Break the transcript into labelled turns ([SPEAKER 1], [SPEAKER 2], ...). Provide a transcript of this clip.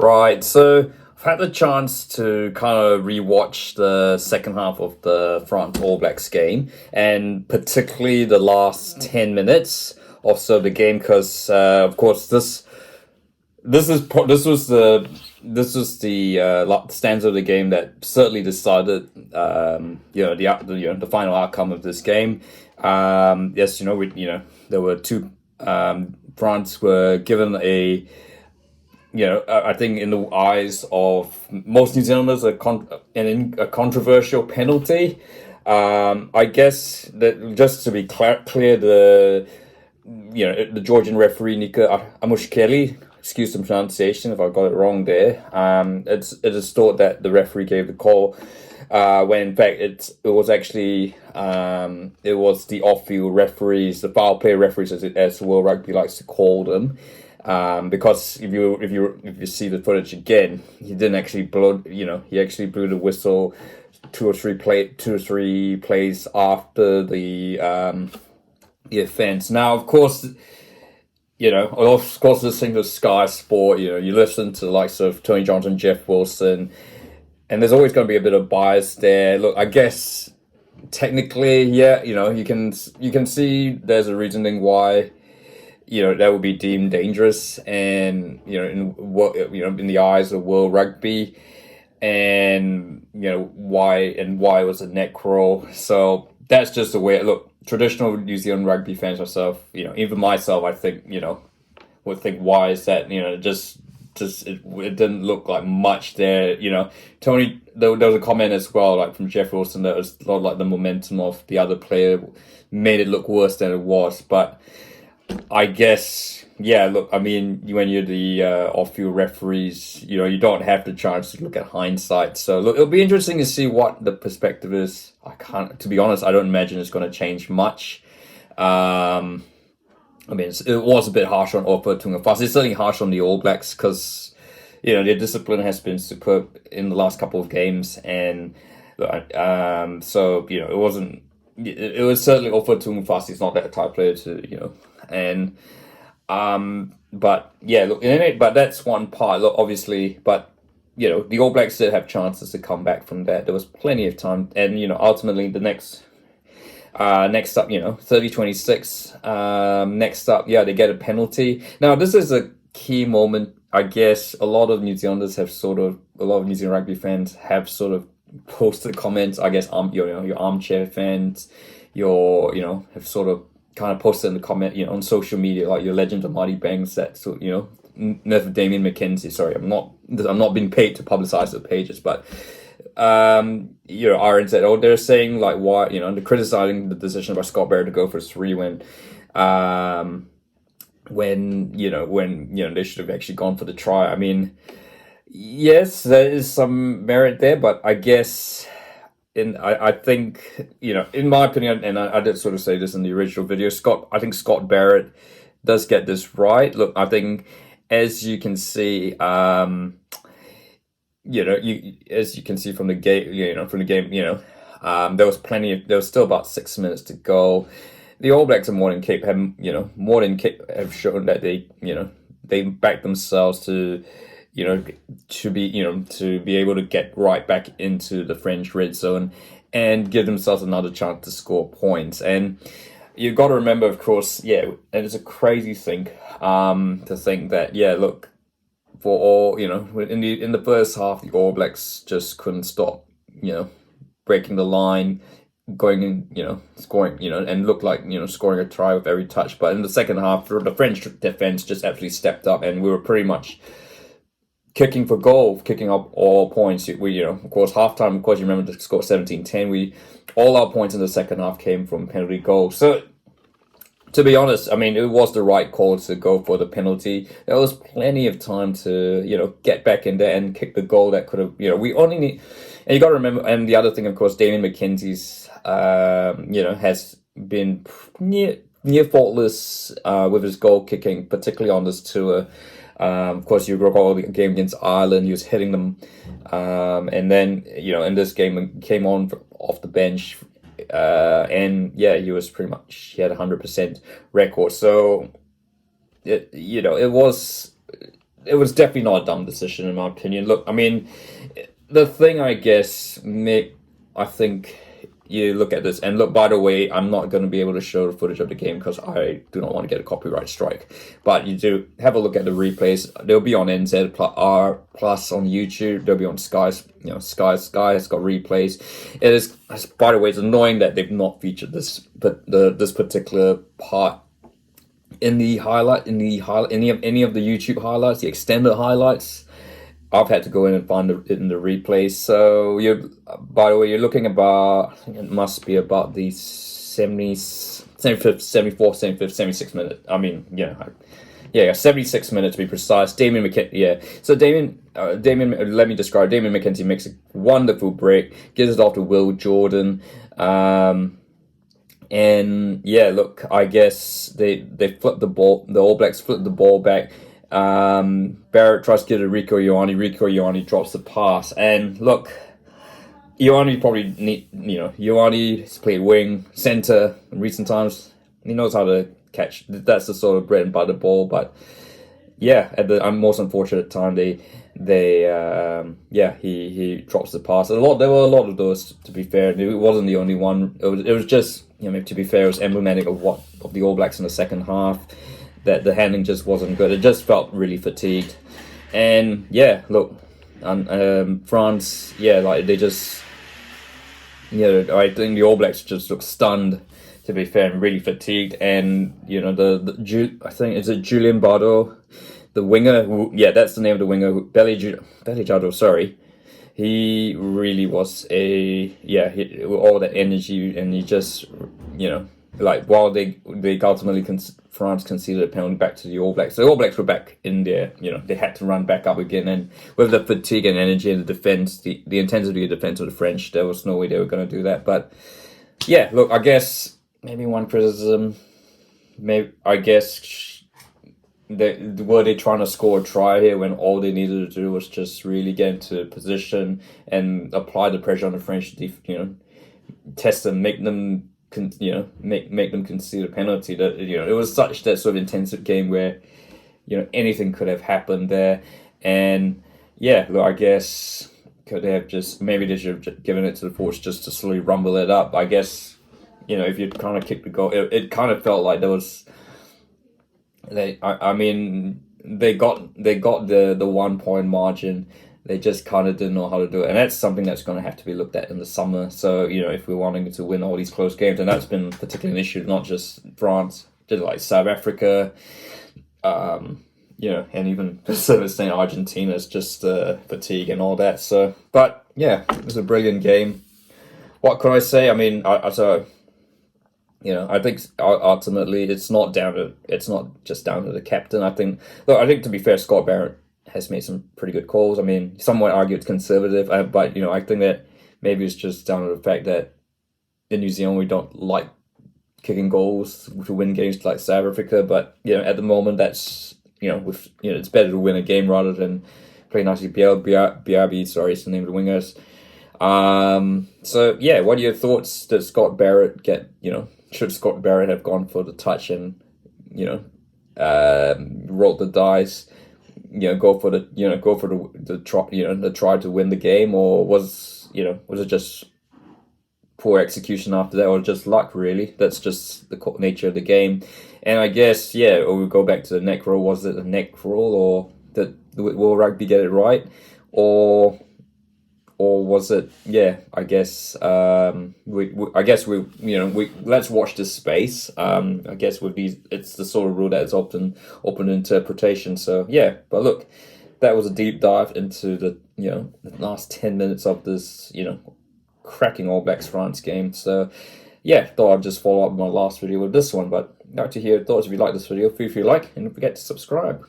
[SPEAKER 1] Right, so I've had the chance to kind of rewatch the second half of the France All Blacks game, and particularly the last 10 minutes or so of the game, because of course this was the stanza of the game that certainly decided the final outcome of this game. Yes, there were two. France were given I think in the eyes of most New Zealanders, a controversial penalty. I guess that just to be clear, the Georgian referee Nika Amushkeli, excuse the pronunciation if I got it wrong there. It is thought that the referee gave the call when in fact it was actually it was the off-field referees, the foul play referees, as World Rugby likes to call them. Because if you see the footage again, he didn't actually blow. He actually blew the whistle two or three plays after the offense. Now, of course, listening to Sky Sport, you listen to the likes of Tony Johnson, Jeff Wilson, and there's always going to be a bit of bias there. Look, I guess technically, yeah, you can see there's a reasoning why. That would be deemed dangerous, and in the eyes of World Rugby, and why it was a neck roll. So that's just the way it looked. Traditional New Zealand rugby fans myself, even myself, I think would think, why is that? It didn't look like much there. Tony, there was a comment as well, like from Jeff Wilson, that was a lot like the momentum of the other player made it look worse than it was, but. I guess, yeah, look, I mean, when you're the off-field referees, you don't have the chance to look at hindsight. So, look, it'll be interesting to see what the perspective is. To be honest, I don't imagine it's going to change much. It was a bit harsh on Opa Tungafasi. It's certainly harsh on the All Blacks because, their discipline has been superb in the last couple of games. And so, it wasn't, it was certainly Opa Tungafasi. It's not that type of player to, and but yeah, look, but that's one part. Look, obviously, but the All Blacks did have chances to come back from that. There was plenty of time, and ultimately the next up, 30-26. Next up, yeah, they get a penalty. Now this is a key moment. I guess a lot of New Zealand rugby fans have sort of posted comments. I guess your armchair fans, have sort of kind of posted in the comment, on social media, like your legend of Marty Banks, that never Damien McKenzie. Sorry, I'm not being paid to publicize the pages, but RNZ, they're saying like why, they're criticizing the decision by Scott Barrett to go for 3 when they should have actually gone for the try. I mean, yes, there is some merit there, but I guess. I think, in my opinion, and I did sort of say this in the original video, I think Scott Barrett does get this right. Look, I think as you can see, as you can see from the game, there was still about 6 minutes to go. The All Blacks and Morning Cape have shown that they back themselves to be able to get right back into the French red zone and give themselves another chance to score points. And you've got to remember, of course, and it's a crazy thing to think that, look, for all, in the first half, the All Blacks just couldn't stop, breaking the line, going in, scoring, and looked like, scoring a try with every touch. But in the second half, the French defense just absolutely stepped up, and we were pretty much kicking for goal, kicking up all points. We, of course, halftime, of course, you remember the score 17-10. All our points in the second half came from penalty goals. So, to be honest, I mean, it was the right call to go for the penalty. There was plenty of time to, get back in there and kick the goal that could have, we only need, and you got to remember, and the other thing, of course, Damien McKenzie's, has been near faultless with his goal kicking, particularly on this tour. Of course, you recall the game against Ireland, he was hitting them. And then, in this game, came on off the bench. And yeah, he had 100% record. So, it was it was definitely not a dumb decision in my opinion. Look, I mean, the thing I guess, I think you look at this, and look, by the way, I'm not going to be able to show the footage of the game because I do not want to get a copyright strike. But you do have a look at the replays. They'll be on NZ R plus on YouTube. They'll be on Sky's. Sky's got replays. It is, by the way, it's annoying that they've not featured this, but this particular part in the any of the YouTube highlights, the extended highlights. I've had to go in and find it in the replays. So by the way, you're looking about, I think it must be about the 75th, 76th minute. I mean, 76 minutes to be precise. Damien McKenzie, So Damien, let me describe. Damien McKenzie makes a wonderful break, gives it off to Will Jordan. And look, I guess they flipped the ball. The All Blacks flipped the ball back. Barrett tries to get to Rieko Ioane. Rieko Ioane drops the pass. And look, Ioane probably Ioane's played wing, center in recent times. He knows how to catch. That's the sort of bread and butter ball. But yeah, at the most unfortunate time, he drops the pass. There were a lot of those. To be fair, it wasn't the only one. It was just, to be fair, it was emblematic of the All Blacks in the second half. That the handling just wasn't good. It just felt really fatigued. And look, France, they just, I think the All Blacks just looked stunned, to be fair, and really fatigued. And I think it's Julian Bardot, the winger. That's the name of the winger. Belly Jado, sorry. He really was all that energy, and he just, while they ultimately France conceded a penalty back to the All Blacks. The All Blacks were back in there, they had to run back up again, and with the fatigue and energy and the defense, the intensity of the defense of the French, there was no way they were going to do that. But look, I guess maybe one criticism, were they trying to score a try here when all they needed to do was just really get into position and apply the pressure on the French, test them, make them make them concede a penalty. That it was such that sort of intensive game where anything could have happened there. And look, I guess could they have maybe they should have given it to the forwards just to slowly rumble it up. I guess if you kind of kicked the goal, it kind of felt like there was. They got the 1 point margin. They just kind of didn't know how to do it. And that's something that's going to have to be looked at in the summer. So, if we're wanting to win all these close games, and that's been particularly an issue, not just France, just like South Africa, and even to certain extent Argentina's just fatigue and all that. So, but it was a brilliant game. What could I say? I mean, I think ultimately it's not just down to the captain. I think to be fair, Scott Barrett has made some pretty good calls. I mean, some might argue it's conservative, but I think that maybe it's just down to the fact that in New Zealand we don't like kicking goals to win games like South Africa. But at the moment that's it's better to win a game rather than play nicely. BRB, sorry, is the name of the wingers. So what are your thoughts? Did Scott Barrett get should Scott Barrett have gone for the touch and rolled the dice? Go for the try to win the game, or was it just poor execution after that, or just luck? Really, that's just the nature of the game. And I guess or we go back to the neck roll. Was it a neck roll, or will rugby get it right, or was it? I guess we let's watch this space. I guess with these, it's the sort of rule that is often open interpretation. So but look, that was a deep dive into the last 10 minutes of this cracking All Blacks France game. So thought I'd just follow up my last video with this one. But I'd like to hear your thoughts. If you like this video, feel free to like and don't forget to subscribe.